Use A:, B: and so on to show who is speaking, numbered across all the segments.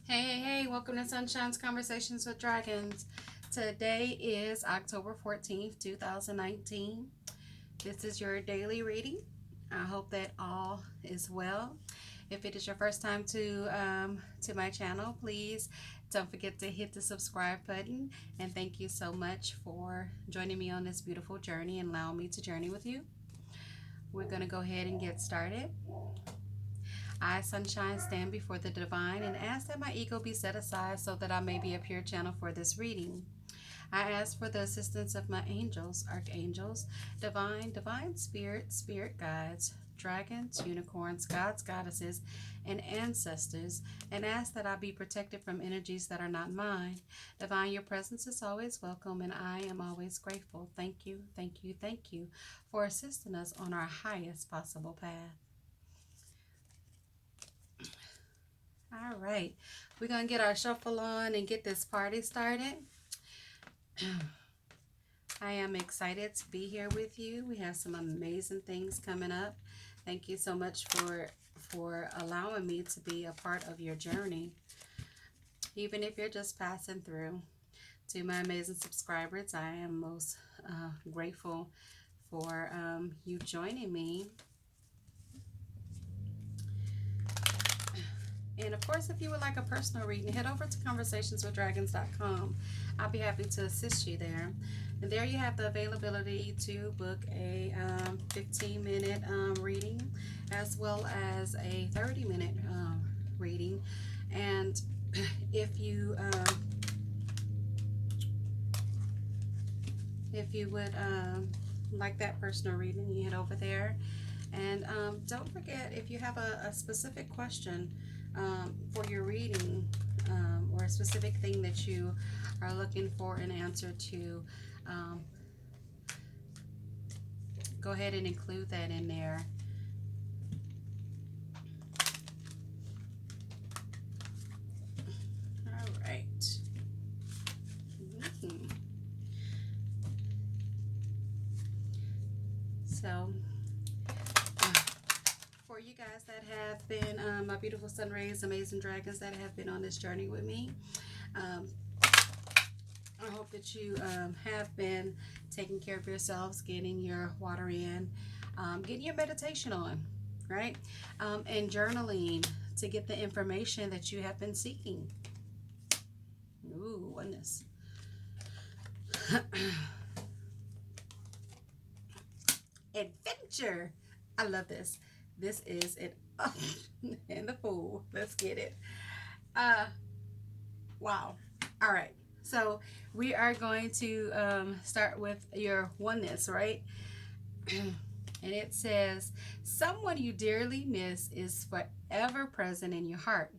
A: Hey, welcome to Sunshine's Conversations with Dragons. Today is October 14th, 2019. This is your daily reading. I hope that all is well. If it is your first time to my channel, please don't forget to hit the subscribe button. And thank you so much for joining me on this beautiful journey and allowing me to journey with you. We're going to go ahead and get started. I, Sunshine, stand before the divine and ask that my ego be set aside so that I may be a pure channel for this reading. I ask for the assistance of my angels, archangels, divine spirit guides, dragons, unicorns, gods, goddesses, and ancestors, and ask that I be protected from energies that are not mine. Divine, your presence is always welcome, and I am always grateful. Thank you, thank you, thank you for assisting us on our highest possible path. All right, we're going to get our shuffle on and get this party started. I am excited to be here with you. We have some amazing things coming up. Thank you so much for allowing me to be a part of your journey. Even if you're just passing through. To my amazing subscribers, I am most grateful for you joining me. And of course, if you would like a personal reading, head over to conversationswithdragons.com. I'll be happy to assist you there. And there you have the availability to book a 15-minute reading as well as a 30-minute reading. And if you would like that personal reading, you head over there. And don't forget, if you have a specific question for your reading or a specific thing that you are looking for an answer to, go ahead and include that in there. All right. So for you guys that have been my beautiful sun rays, amazing dragons that have been on this journey with me, I hope that you have been taking care of yourselves, getting your water in, getting your meditation on, right? And journaling to get the information that you have been seeking. Ooh, oneness. Adventure. I love this. This is it. And the Fool. Let's get it. Wow. All right. So we are going to start with your oneness, right? And it says, someone you dearly miss is forever present in your heart.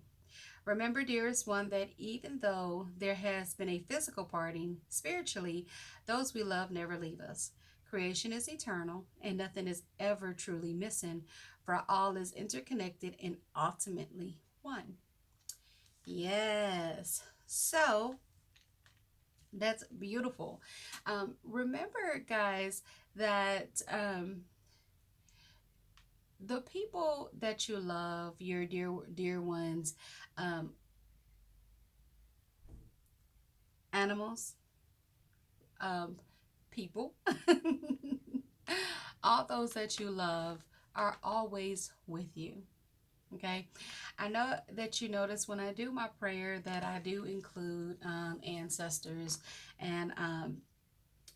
A: Remember, dearest one, that even though there has been a physical parting, spiritually, those we love never leave us. Creation is eternal, and nothing is ever truly missing, for all is interconnected and ultimately one. Yes. So that's beautiful. Remember, guys, that the people that you love, your dear ones, animals, people, all those that you love are always with you. Okay, I know that you notice when I do my prayer that I do include ancestors and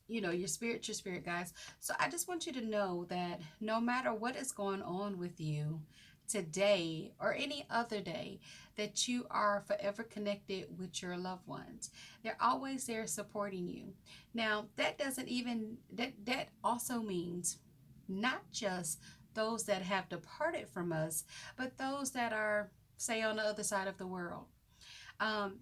A: your spirit guys. So I just want you to know that no matter what is going on with you today or any other day, that you are forever connected with your loved ones. They're always there supporting you. Now that doesn't even that also means not just those that have departed from us, but those that are, say, on the other side of the world. um,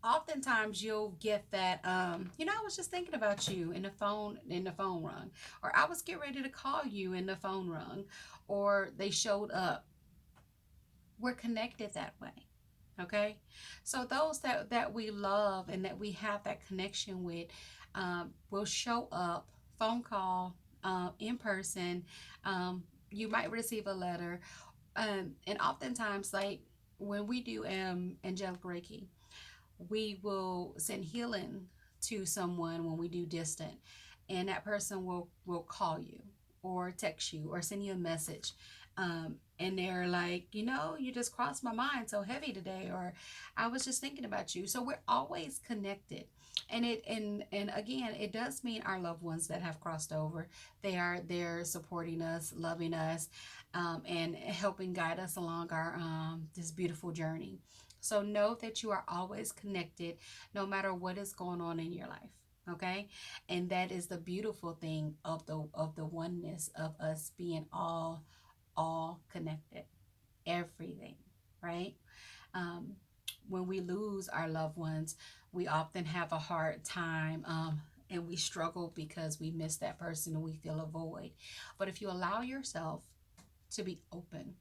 A: Oftentimes you'll get that, I was just thinking about you, and the phone rung, or I was getting ready to call you and the phone rung, or they showed up. We're connected that way. Okay, so those that we love and that we have that connection with, will show up, phone call, in person. You might receive a letter, and oftentimes, like, when we do angelic Reiki, we will send healing to someone when we do distant, and that person will call you or text you or send you a message, and they're like, you just crossed my mind so heavy today, or I was just thinking about you. So we're always connected, and again, it does mean our loved ones that have crossed over, they are there supporting us, loving us, and helping guide us along our this beautiful journey. So know that you are always connected no matter what is going on in your life. Okay? And that is the beautiful thing of the oneness of us being all connected. Everything, right? Um, when we lose our loved ones, we often have a hard time, and we struggle because we miss that person and we feel a void. But if you allow yourself to be open,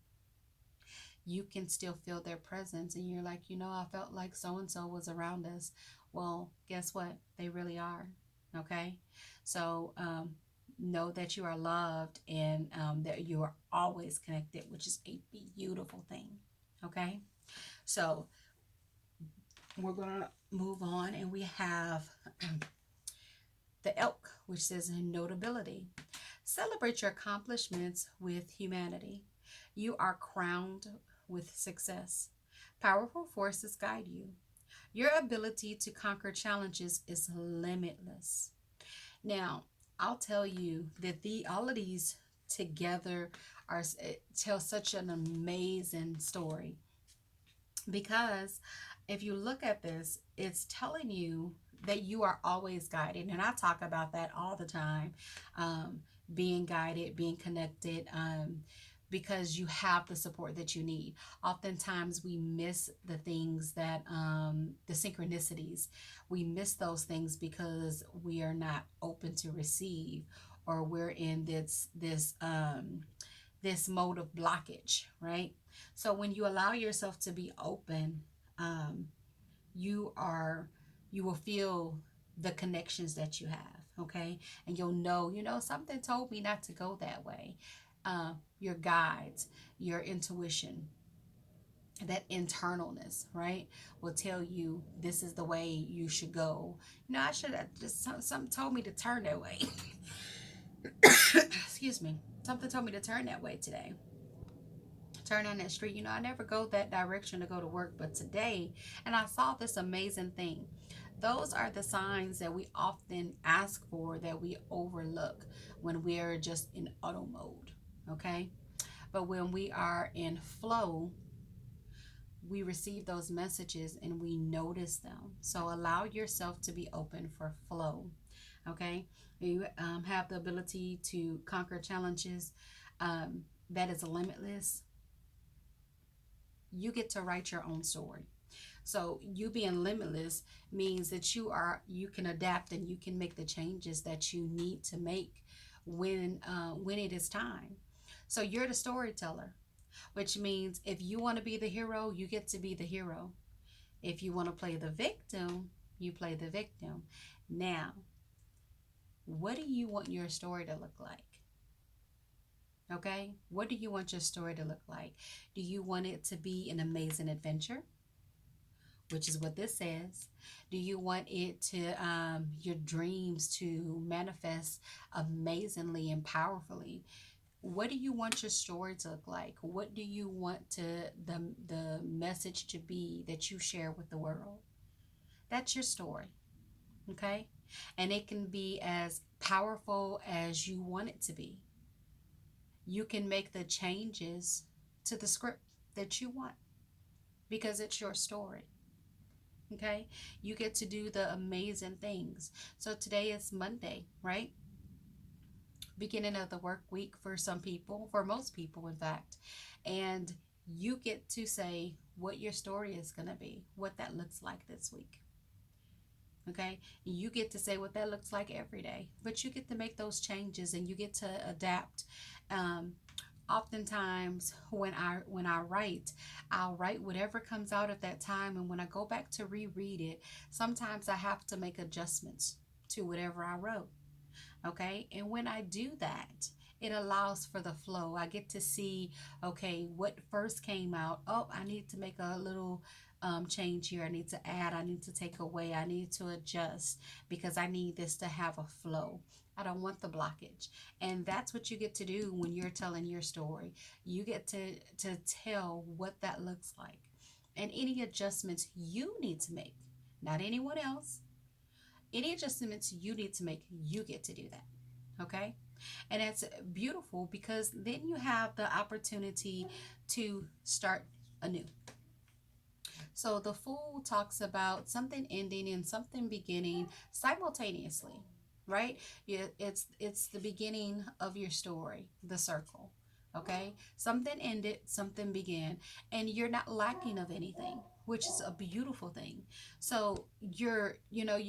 A: you can still feel their presence, and you're like, I felt like so and so was around us. Well, guess what? They really are. Okay? So, know that you are loved, and that you are always connected, which is a beautiful thing. Okay? So, we're going to move on, and we have the elk, which says notability. Celebrate your accomplishments with humanity. You are crowned with success. Powerful forces guide you. Your ability to conquer challenges is limitless. Now, I'll tell you that the all of these together are tell such an amazing story, because if you look at this, it's telling you that you are always guided, and I talk about that all the time. um, Being guided, being connected, because you have the support that you need. Oftentimes we miss the things that, the synchronicities, we miss those things because we are not open to receive, or we're in this mode of blockage, right? So when you allow yourself to be open, um, you are you will feel the connections that you have, okay? And you'll know, something told me not to go that way. Your guides, your intuition, that internalness, right, will tell you this is the way you should go. I should have just, something told me to turn that way. Excuse me. Something told me to turn that way today, turn on that street. I never go that direction to go to work, but today, and I saw this amazing thing. Those are the signs that we often ask for that we overlook when we are just in auto mode, okay? But when we are in flow, we receive those messages and we notice them. So allow yourself to be open for flow, okay? You have the ability to conquer challenges, that is limitless. You get to write your own story. So you being limitless means that you can adapt and you can make the changes that you need to make when it is time. So you're the storyteller, which means if you want to be the hero, you get to be the hero. If you want to play the victim, you play the victim. Now, what do you want your story to look like? Okay? What do you want your story to look like? Do you want it to be an amazing adventure, which is what this says? Do you want it to, your dreams to manifest amazingly and powerfully? What do you want your story to look like? What do you want the message to be that you share with the world? That's your story, okay? And it can be as powerful as you want it to be. You can make the changes to the script that you want because it's your story. Okay? You get to do the amazing things. So today is Monday, right? Beginning of the work week for some people, for most people, in fact. And you get to say what your story is going to be, what that looks like this week. Okay? You get to say what that looks like every day, but you get to make those changes and you get to adapt. Oftentimes when I write, I'll write whatever comes out at that time, and when I go back to reread it, sometimes I have to make adjustments to whatever I wrote. Okay? And when I do that, it allows for the flow. I get to see, okay, what first came out. Oh, I need to make a little change here. I need to add, I need to take away, I need to adjust because I need this to have a flow. I don't want the blockage. And that's what you get to do when you're telling your story. You get to tell what that looks like and any adjustments you need to make, not anyone else. Any adjustments you need to make, you get to do that. Okay? And it's beautiful because then you have the opportunity to start anew. So the Fool talks about something ending and something beginning simultaneously, right? It's the beginning of your story, the circle. Okay? Something ended, something began, and you're not lacking of anything, which is a beautiful thing. So you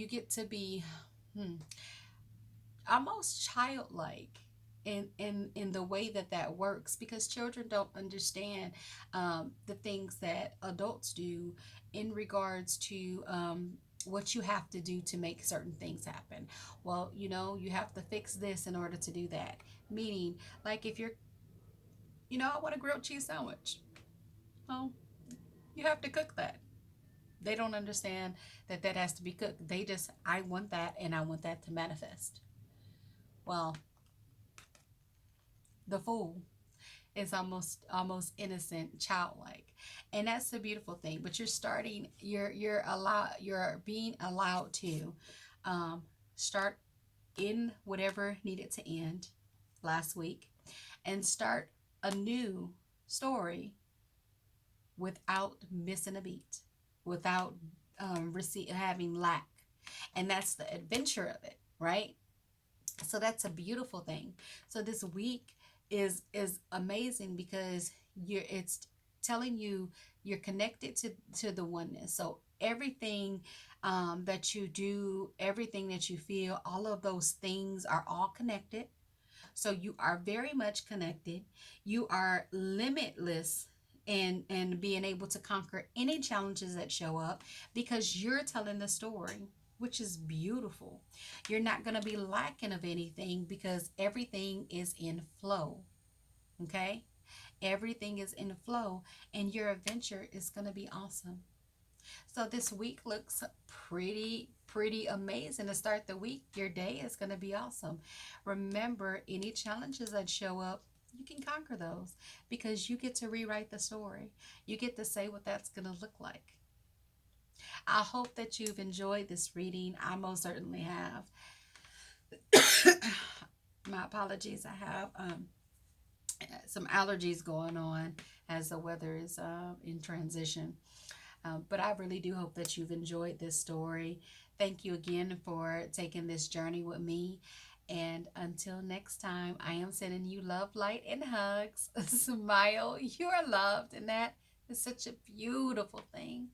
A: get to be hmm, almost childlike in the way that works because children don't understand the things that adults do in regards to what you have to do to make certain things happen. Well, you have to fix this in order to do that. Meaning, like if I want a grilled cheese sandwich. Well, you have to cook that. They don't understand that has to be cooked. They just, I want that and I want that to manifest. Well, the Fool is almost innocent, childlike, and that's the beautiful thing. But you're being allowed to start in whatever needed to end last week and start a new story without missing a beat, without having lack, and that's the adventure of it, right? So that's a beautiful thing. So this week is amazing because it's telling you you're connected to the oneness. So everything that you do, everything that you feel, all of those things are all connected. So you are very much connected. You are limitless and being able to conquer any challenges that show up because you're telling the story, which is beautiful. You're not going to be lacking of anything because everything is in flow. Okay? Everything is in flow and your adventure is going to be awesome. So this week looks pretty amazing to start the week. Your day is going to be awesome. Remember, any challenges that show up, you can conquer those because you get to rewrite the story. You get to say what that's going to look like. I hope that you've enjoyed this reading. I most certainly have. My apologies. I have some allergies going on as the weather is in transition. But I really do hope that you've enjoyed this story. Thank you again for taking this journey with me. And until next time, I am sending you love, light, and hugs. Smile. You are loved. And that is such a beautiful thing.